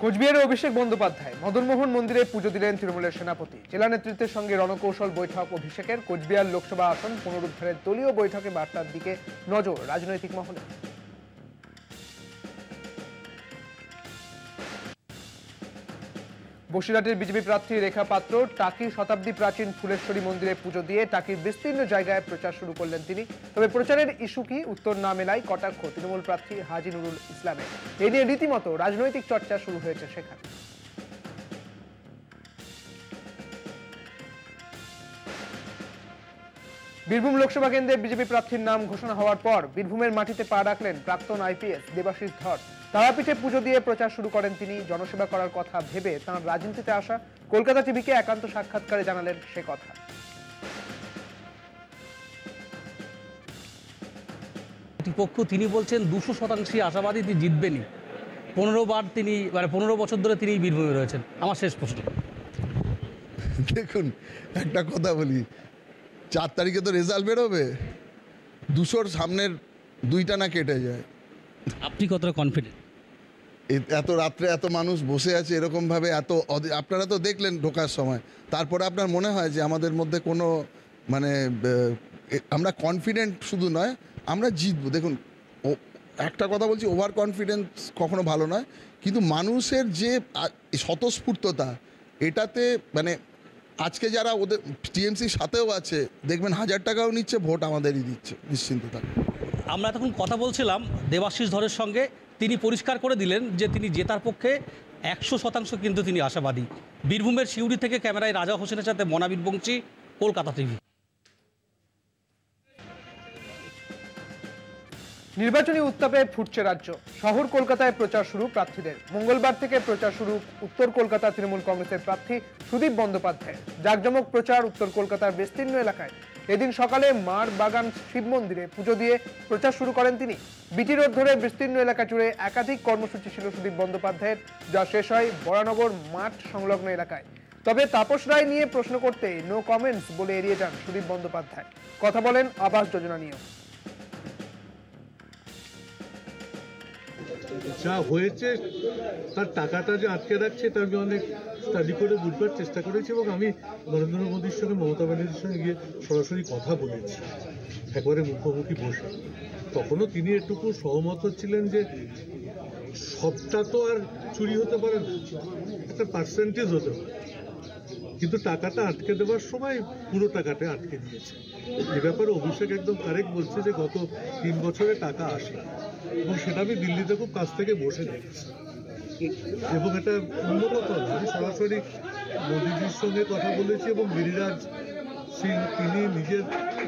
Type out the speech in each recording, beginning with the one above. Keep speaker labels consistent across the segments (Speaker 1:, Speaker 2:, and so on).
Speaker 1: কোচবিহারে অভিষেক বন্দ্যোপাধ্যায় মদনমোহন মন্দিরে পুজো দিলেন তৃণমূলের সেনাপতি। জেলা নেতৃত্বের সঙ্গে রণকৌশল বৈঠক অভিষেকের। কোচবিহার লোকসভা আসন পুনরুদ্ধারের দলীয় বৈঠকে বার্তার দিকে নজর রাজনৈতিক মহলে। বসিরহাটের বিজেপি প্রার্থী রেখা পাত্র টাকির শতাব্দী প্রাচীন ফুলেশ্বরী মন্দিরে পুজো দিয়ে টাকির বিস্তীর্ণ জায়গায় প্রচার শুরু করলেন তিনি। তবে প্রচারের ইস্যু কি, উত্তর না মেলায় কটাক্ষ তৃণমূল প্রার্থী হাজী নুরুল ইসলামের। এ নিয়ে রীতিমতো রাজনৈতিক চর্চা শুরু হয়েছে সেখানে। বীরভূম লোকসভা কেন্দ্রে বিজেপি প্রার্থীর নাম ঘোষণা হওয়ার পর বীরভূমের মাটিতে পা রাখলেন প্রাক্তন আইপিএস দেবাশিস ধর। তারাপীঠে পুজো দিয়ে প্রচার শুরু করেন তিনি। জনসেবা করার কথা ভেবে তাঁর রাজনীতিতে আসা। কলকাতা টিভিকে একান্ত সাক্ষাৎকারে জানালেন সে কথা।
Speaker 2: পক্ষ তিনি বলছেন 200% আশাবাদী তিনি জিতবেনই। 15 বছর ধরে তিনি বীরভূমে রয়েছেন। আমার শেষ প্রশ্ন,
Speaker 3: দেখুন একটা কথা বলি, 4 তারিখে তো রেজাল্ট বেরোবে, 200-র সামনের 2টা না কেটে যায়।
Speaker 2: আপনি কতটা কনফিডেন্ট?
Speaker 3: এত রাত্রে এত মানুষ বসে আছে এরকমভাবে, আপনারা তো দেখলেন ঢোকার সময়। তারপরে আপনার মনে হয় যে আমাদের মধ্যে কোনো আমরা কনফিডেন্ট শুধু নয়, আমরা জিতবো। দেখুন একটা কথা বলছি, ওভার কনফিডেন্স কখনো ভালো নয়, কিন্তু মানুষের যে স্বতঃস্ফূর্ততা, এটাতে আজকে যারা ওদের টিএমসির সাথেও আছে দেখবেন 1000 টাকাও নিচ্ছে, ভোট আমাদেরই দিচ্ছে, নিশ্চিন্ত থাকুন।
Speaker 2: আমরা তখন কথা বলছিলাম দেবাশিস ধরের সঙ্গে, তিনি পরিষ্কার করে দিলেন যে তিনি জেতার পক্ষে 100% কিন্তু তিনি আশাবাদী। বীরভূমের সিউড়ি থেকে ক্যামেরায় রাজা হোসেনের সাথে মনাবীর বংশী, কলকাতা টিভি।
Speaker 1: নির্বাচনী উত্তাপে ফুটছে রাজ্য। শহর কলকাতায় প্রচার শুরু প্রার্থীদের। মঙ্গলবার থেকে প্রচার শুরু উত্তর কলকাতা তৃণমূল কংগ্রেসের প্রার্থী সুদীপ বন্দ্যোপাধ্যায়। জাঁকজমক প্রচার উত্তর কলকাতার বিস্তীর্ণ এলাকায়। এদিন সকালে মার বাগান শিব মন্দিরে পুজো দিয়ে প্রচার শুরু করেন তিনি। বিটি রোড ধরে বিস্তীর্ণ এলাকা জুড়ে একাধিক কর্মসূচি ছিল সুদীপ বন্দ্যোপাধ্যায়ের, যা শেষ হয় বরানগর মাঠ সংলগ্ন এলাকায়। তবে তাপস রায় নিয়ে প্রশ্ন করতে নো কমেন্টস বলে এড়িয়ে যান সুদীপ বন্দ্যোপাধ্যায়। কথা বলেন আবাস যোজনা নিয়েও।
Speaker 4: যা হয়েছে তার টাকাটা যে আটকে রাখছে, এটা আমি অনেক স্টাডি করে বুঝবার চেষ্টা করেছি, এবং আমি নরেন্দ্র মোদীর সঙ্গে মমতা ব্যানার্জির সঙ্গে গিয়ে সরাসরি কথা বলেছি একবারে মুখোমুখি বসে। তখনও তিনি এটুকু সহমত হচ্ছিলেন যে সবটা তো আর চুরি হতে পারে না, একটা পার্সেন্টেজ হতে পারে, কিন্তু টাকাটা আটকে দেওয়ার সময় পুরো টাকাটা আটকে দিয়েছে। এ ব্যাপারে অভিষেক একদম কারেক্ট বলছে যে গত 3 বছরে টাকা আসে, এবং সেটা আমি দিল্লিতে খুব কাছ থেকে বসে দেখেছি, এবং এটা উন্নত কথা। আমি সরাসরি মোদীজির সঙ্গে কথা বলেছি, এবং গিরিরাজ সিং তিনি নিজের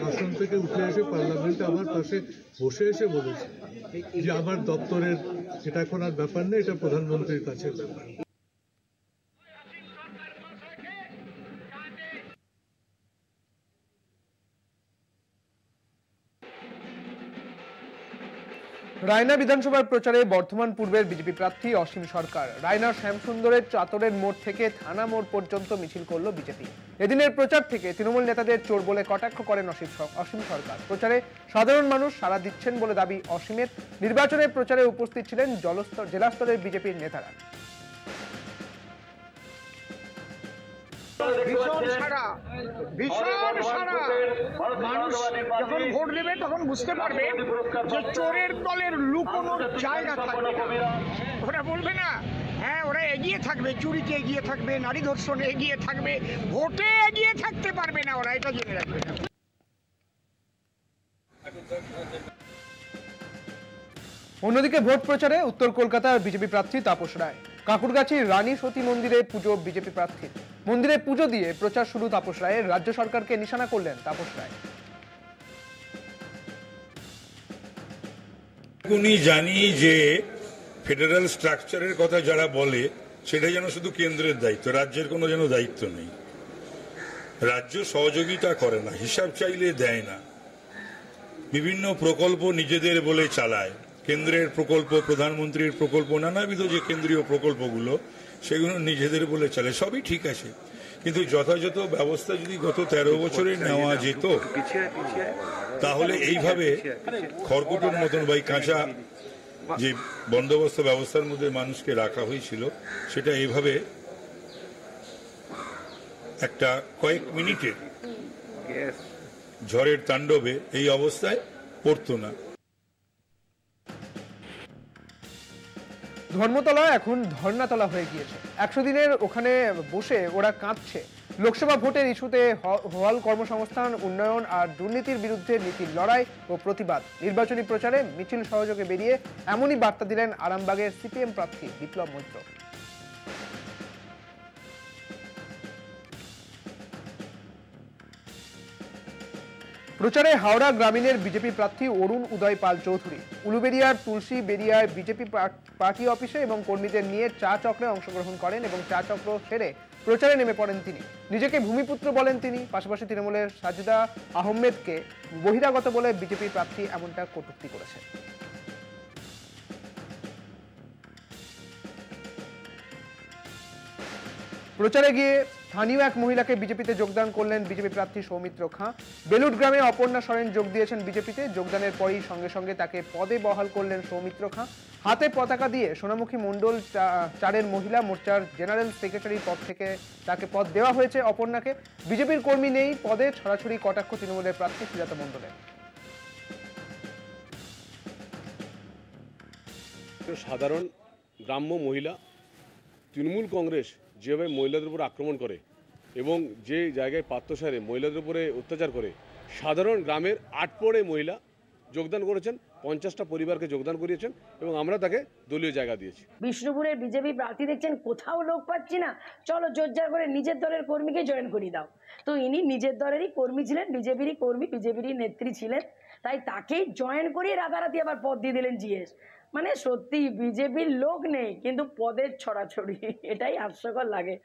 Speaker 4: আসন থেকে উঠে এসে পার্লামেন্টে আমার পাশে বসে এসে বলেছে যে আমার দপ্তরের এটা এখন আর ব্যাপার নেই, এটা প্রধানমন্ত্রীর কাছে ব্যাপার।
Speaker 1: রায়না বিধানসভার প্রচারে বর্ধমান পূর্বের বিজেপি প্রার্থী অসীম সরকার। রায়নার শ্যামসুন্দরের চাতরের মোড় থেকে থানা মোড় পর্যন্ত মিছিল করল বিজেপি। এদিনের প্রচার থেকে তৃণমূল নেতাদের চোর বলে কটাক্ষ করেন অসীম সরকার। প্রচারে সাধারণ মানুষ সাড়া দিচ্ছেন বলে দাবি অসীমের। নির্বাচনের প্রচারে উপস্থিত ছিলেন জেলা স্তরের বিজেপির নেতারা।
Speaker 5: মানুষ যখন ভোট দেবে তখন বুঝতে পারবে যে চোরের দলের লুকোনোর জায়গা থাকবে। ওরা বলবে না হ্যাঁ ওরা এগিয়ে থাকবে, চুরিতে এগিয়ে থাকবে, নারী ধর্ষণে এগিয়ে থাকবে, ভোটে এগিয়ে থাকতে পারবে না ওরা, এটা জেনে রাখবে।
Speaker 1: অন্যদিকে ভোট প্রচারে উত্তর কলকাতার বিজেপি প্রার্থী তাপস রায়। কাকুরগাছির রানী সতী মন্দিরে পুজো বিজেপি প্রার্থী। মন্দিরে পুজো দিয়ে প্রচার শুরু তাপস রায়ের। রাজ্য সরকারকে নিশানা করলেন তাপস রায়।
Speaker 6: উনি জানি যে ফেডারেল স্ট্রাকচারের কথা যারা বলে সেটা যেন শুধু কেন্দ্রের দায়িত্ব, রাজ্যের কোনো যেন দায়িত্ব নেই। রাজ্য সহযোগিতা করে না, হিসাব চাইলে দেয় না, বিভিন্ন প্রকল্প নিজেদের বলে চালায়। কেন্দ্রের প্রকল্প, প্রধানমন্ত্রীর প্রকল্প, নানাবিধ যে কেন্দ্রীয় প্রকল্পগুলো সেগুলো নিজেদের বলে চলে, সবই ঠিক আছে, কিন্তু যথাযথ ব্যবস্থা যদি গত 13 বছরে নেওয়া যেত তাহলে এইভাবে খড়কুটোর মতন বা কাঁচা যে বন্দোবস্ত ব্যবস্থার মধ্যে মানুষকে রাখা হয়েছিল সেটা এভাবে একটা কয়েক মিনিটের ঝড়ের তাণ্ডবে এই অবস্থায় পড়তো না।
Speaker 1: ধর্মতলা এখন ধর্নাতলা হয়ে গিয়েছে। 100 দিনের ওখানে বসে ওরা কাঁদছে। লোকসভা ভোটের ইস্যুতে হল কর্মসংস্থান, উন্নয়ন আর দুর্নীতির বিরুদ্ধে নীতির লড়াই ও প্রতিবাদ। নির্বাচনী প্রচারে মিছিল সহযোগে বেরিয়ে এমনই বার্তা দিলেন আরামবাগের সিপিএম প্রার্থী বিপ্লব মৈত্র। প্রচারে হাওড়া গ্রামীণের বিজেপি প্রার্থী অরুণ উদয় পাল চৌধুরী। উলুবেড়িয়ার তুলসী বেরিয়ায় বিজেপি পার্টি অফিসে এবং কর্মীদের নিয়ে চা চক্রে অংশগ্রহণ করেন এবং চা চক্র সেরে প্রচারে নেমে পড়েন তিনি। নিজেকে ভূমিপুত্র বলেন তিনি। পাশাপাশি তৃণমূলের সাজিদা আহমেদকে বহিরাগত বলে বিজেপি প্রার্থী এমনটা কটূক্তি করেছেন। প্রচারে গিয়ে স্থানীয় এক মহিলাকে বিজেপিতে যোগদান করলেন বিজেপি প্রার্থী সৌমিত্র খাঁ। বেলুট গ্রামে অপর্ণা সরেন যোগ দিয়েছেন বিজেপিতে। যোগদানের পরই সঙ্গে সঙ্গে তাকে পদে বহাল করলেন সৌমিত্র খাঁ। হাতে পতাকা দিয়ে সোনামুখী মণ্ডল 4-এর মহিলা মোর্চার জেনারেল সেক্রেটারি পদ থেকে তাকে পদ দেওয়া হয়েছে অপর্ণাকে। বিজেপির কর্মী নেই পদে, ছড়াছড়ি কটাক্ষ তৃণমূলের প্রার্থী সুজাতা মণ্ডলের।
Speaker 7: সাধারণ গ্রাম্য মহিলা, তৃণমূল কংগ্রেস যেভাবে মহিলাদের উপর আক্রমণ করে এবং যে জায়গায় পাত্রসারে মহিলাদের উপরে অত্যাচার করে, সাধারণ গ্রামের 8 পড়ে মহিলা যোগদান করেছেন, 50টা পরিবারকে যোগদান করিয়েছেন এবং আমরা তাকে দলীয় জায়গা দিয়েছি।
Speaker 8: বিষ্ণুপুরের বিজেপি প্রার্থী দেখছেন কোথাও লোক পাচ্ছি না, চলো জোরজার করে নিজের দলের কর্মীকে জয়েন করিয়ে দাও। তো ইনি নিজের দলেরই কর্মী ছিলেন, বিজেপিরই কর্মী, বিজেপিরই নেত্রী ছিলেন, তাই তাকেই জয়েন করিয়ে রাতারাতি আবার পদ দিয়ে দিলেন জিএস। মানে সত্যি বিজেপির লোক নেই কিন্তু পদের ছড়াছড়ি, এটাই হাস্যকর লাগে।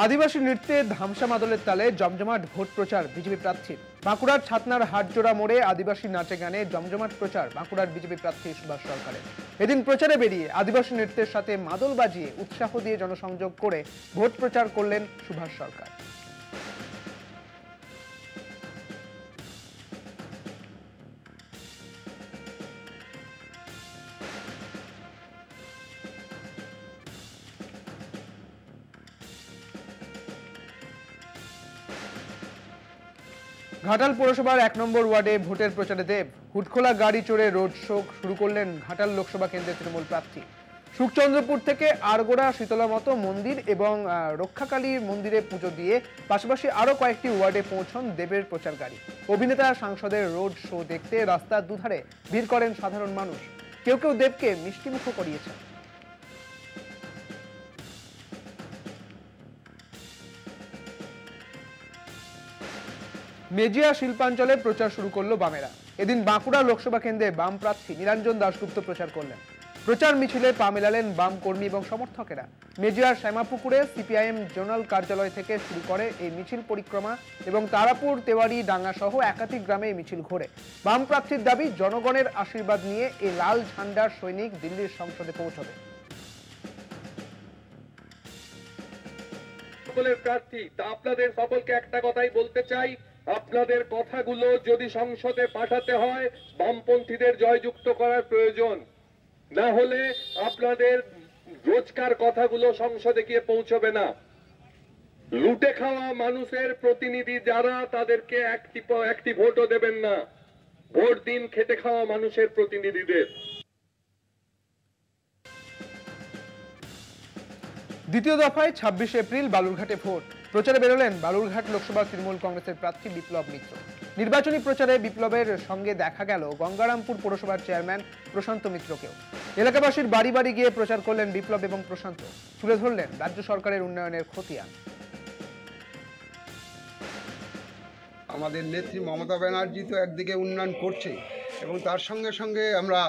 Speaker 1: আদিবাসী নৃত্যে ধামসা মাদলের তালে জমজমাট ভোট প্রচার বিজেপি প্রার্থীর। বাঁকুড়ার ছাতনার হাটজোড়া মোড়ে আদিবাসী নাচে গানে জমজমাট প্রচার বাঁকুড়ার বিজেপি প্রার্থী সুভাষ সরকারের। এদিন প্রচারে বেরিয়ে আদিবাসী নৃত্যের সাথে মাদল বাজিয়ে উৎসাহ দিয়ে জনসংযোগ করে ভোট প্রচার করলেন সুভাষ সরকার। ঘাটাল পৌরসভার 1 নম্বর ওয়ার্ডে ভোটের প্রচারে দেব। হুটখোলা গাড়ি চড়ে রোড শো শুরু করলেন ঘাটাল লোকসভা কেন্দ্রের তৃণমূল প্রার্থী। সুখচন্দ্রপুর থেকে আরগোড়া শীতলা মতো মন্দির এবং রক্ষাকালী মন্দিরে পুজো দিয়ে পাশাপাশি আরো কয়েকটি ওয়ার্ডে পৌঁছন দেবের প্রচার গাড়ি। অভিনেতা সাংসদের রোড শো দেখতে রাস্তার দুধারে ভিড় করেন সাধারণ মানুষ। কেউ কেউ দেবকে মিষ্টিমুখ করিয়েছেন। মেজিয়া শিল্পাঞ্চলে প্রচার শুরু করলো বামেরা। এদিন বাঁকুড়া লোকসভা কেন্দ্রে বাম প্রার্থী নিরঞ্জন দাশগুপ্ত প্রচার করলেন। প্রচার মিছিলে পা মেলালেন বাম কর্মী এবং সমর্থকেরা। মেজিয়ার শ্যামাপুকুরে সিপিআইএম জোনাল কার্যালয় থেকে শুরু করে এই মিছিল পরিক্রমা এবং তারাপুর, তেওয়ারি, ডাঙ্গা সহ একাধিক গ্রামে এই মিছিল ঘোরে। বাম প্রার্থীর দাবি, জনগণের আশীর্বাদ নিয়ে এই লাল ঝান্ডার সৈনিক দিল্লির সংসদে পৌঁছবে।
Speaker 9: সকলের প্রার্থী তা আপনাদের সকলকে একটা কথাই বলতে চাই, আপনাদের কথাগুলো যদি সংসদে পাঠাতে হয় বামপন্থীদের জয়যুক্ত করার প্রয়োজন, না হলে আপনাদের রোজকার কথাগুলো সংসদে গিয়ে পৌঁছবে না। লুটে খাওয়া মানুষের প্রতিনিধি যারা, তাদেরকে একটি ভোটও দেবেন না। ভোট দিন খেটে খাওয়া মানুষের প্রতিনিধিদের।
Speaker 1: দ্বিতীয় দফায় 26 এপ্রিল বালুরঘাটে ভোট। প্রচারে বেরোলেন বালুরঘাট লোকসভা তৃণমূল কংগ্রেসের প্রার্থী বিপ্লব মিত্র। নির্বাচনী প্রচারে বিপ্লবের সঙ্গে দেখা গেল গঙ্গারামপুর পৌরসভার চেয়ারম্যান প্রশান্ত মিত্রকেও। এলাকাবাসীর বাড়ি বাড়ি গিয়ে প্রচার করলেন বিপ্লব এবং প্রশান্ত। তুলে ধরলেন রাজ্য সরকারের উন্নয়নের খতিয়ান।
Speaker 10: আমাদের নেত্রী মমতা ব্যানার্জি তো একদিকে উন্নয়ন করছে এবং তার সঙ্গে সঙ্গে আমরা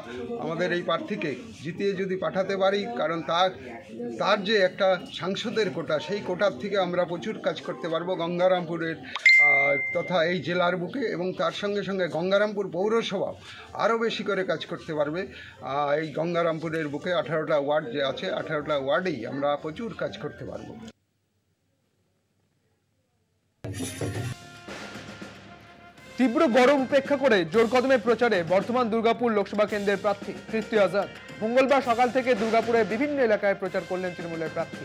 Speaker 10: আমাদের এই প্রার্থীকে জিতিয়ে যদি পাঠাতে পারি, কারণ তার যে একটা সাংসদের কোটা, সেই কোটার থেকে আমরা প্রচুর কাজ করতে পারবো গঙ্গারামপুরের তথা এই জেলার বুকে, এবং তার সঙ্গে সঙ্গে গঙ্গারামপুর পৌরসভাও আরও বেশি করে কাজ করতে পারবে। এই গঙ্গারামপুরের বুকে 18টা ওয়ার্ড যে আছে, 18টা ওয়ার্ডেই আমরা প্রচুর কাজ করতে পারবো।
Speaker 1: তীব্র গরম উপেক্ষা করে জোর কদমে প্রচারে বর্ধমান দুর্গাপুর লোকসভা কেন্দ্রের প্রার্থী কীর্তি আজাদ। মঙ্গলবার সকাল থেকে দুর্গাপুরের বিভিন্ন এলাকায় প্রচার করলেন তৃণমূলের প্রার্থী।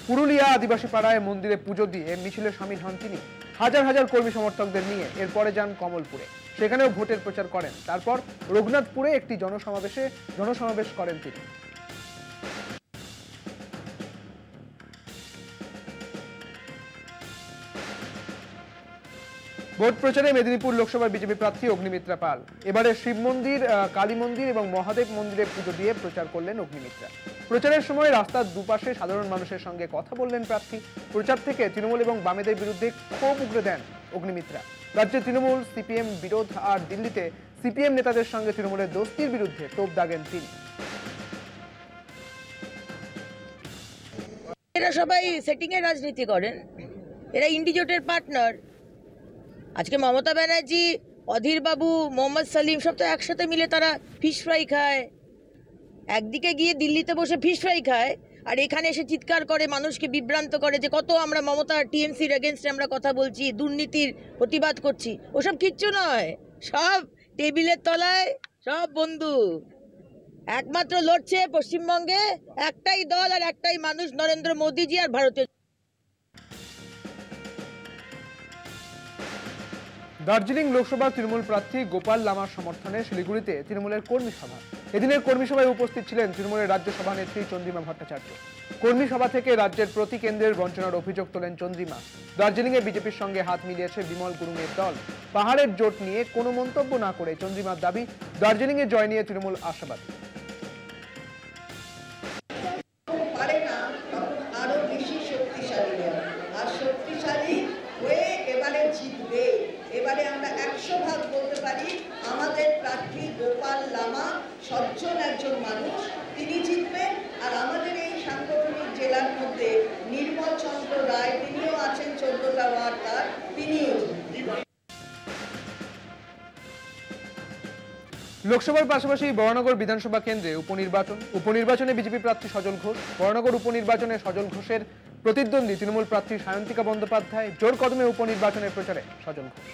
Speaker 1: পুরুলিয়া আদিবাসী পাড়ায় মন্দিরে পুজো দিয়ে মিছিলে সামিল হন তিনি। হাজার হাজার কর্মী সমর্থকদের নিয়ে এরপরে যান কমলপুরে, সেখানেও ভোটের প্রচার করেন। তারপর রঘুনাথপুরে একটি জনসমাবেশ করেন তিনি। ভোট প্রচারে মেদিনীপুর লোকসভার বিজেপি প্রার্থী অগ্নিমিত্রা পাল এবারে শিব মন্দির, কালী মন্দির এবং মহাদেব মন্দিরে পুজো দিয়ে প্রচার করলেন অগ্নিমিত্রা। প্রচারের সময় রাস্তার দুপাশে সাধারণ মানুষের সঙ্গে কথা বললেন প্রার্থী। প্রচার থেকে তৃণমূল এবং বামেদের বিরুদ্ধে ক্ষোভ উগরে দেন অগ্নিমিত্রা। রাজ্যে তৃণমূল সিপিএম বিরোধ আর দিল্লিতে সিপিএম নেতাদের সঙ্গে তৃণমূলের দোস্তির বিরুদ্ধে তোপ দাগেন তিনি।
Speaker 11: এরা সবাই সেটিং এর রাজনীতি করেন, এরা ইন্ডিজোটের পার্টনার। আজকে মমতা ব্যানার্জি, অধীর বাবু, মোহাম্মদ সালিম সব তো একসাথে মিলে তারা ফিশ ফ্রাই খায়। একদিকে গিয়ে দিল্লিতে বসে ফিশ ফ্রাই খায়, আর এখানে এসে চিৎকার করে, মানুষকে বিভ্রান্ত করে যে কত আমরা মমতা টিএমসির এগেনস্টে আমরা কথা বলছি, দুর্নীতির প্রতিবাদ করছি। ওসব কিচ্ছু নয়, সব টেবিলের তলায়, সব বন্ধু। একমাত্র লড়ছে পশ্চিমবঙ্গে একটাই দল আর একটাই মানুষ, নরেন্দ্র মোদীজি আর ভারতীয়।
Speaker 1: দার্জিলিং লোকসভা তৃণমূল প্রার্থী গোপাল লামার সমর্থনে শিলিগুড়িতে তৃণমূলের কর্মী সভা। এদিনের কর্মী সভায় উপস্থিত ছিলেন তৃণমূলের রাজ্য সভানেত্রী চন্দ্রিমা ভট্টাচার্য। কর্মী সভা থেকে রাজ্যের প্রতি কেন্দ্রের বঞ্চনার অভিযোগ তোলেন চন্দ্রিমা। দার্জিলিংয়ে বিজেপির সঙ্গে হাত মিলিয়েছে বিমল গুরুংয়ের দল। পাহাড়ের জোট নিয়ে কোনো মন্তব্য না করে চন্দ্রিমার দাবি, দার্জিলিংয়ে জয় নিয়ে তৃণমূল আশাবাদী।
Speaker 12: এবারে আমরা 100% বলতে পারি আমাদের প্রার্থী গোপাল লামা সজ্জন একজন মানুষ, তিনি জিতবেন। আর আমাদের এই সাংগঠনিক জেলার মধ্যে নির্মল চন্দ্র রায়, তিনিও আছেন 14টা ওয়ার্ড তার, তিনিও।
Speaker 1: লোকসভার পাশাপাশি বরানগর বিধানসভা কেন্দ্রে উপনির্বাচনে বিজেপি প্রার্থী সজল ঘোষ। বরানগর উপনির্বাচনে সজল ঘোষের প্রতিদ্বন্দ্বী তৃণমূল প্রার্থী সায়ন্তিকা বন্দ্যোপাধ্যায়। জোর কদমে উপনির্বাচনের প্রচারে সজল ঘোষ।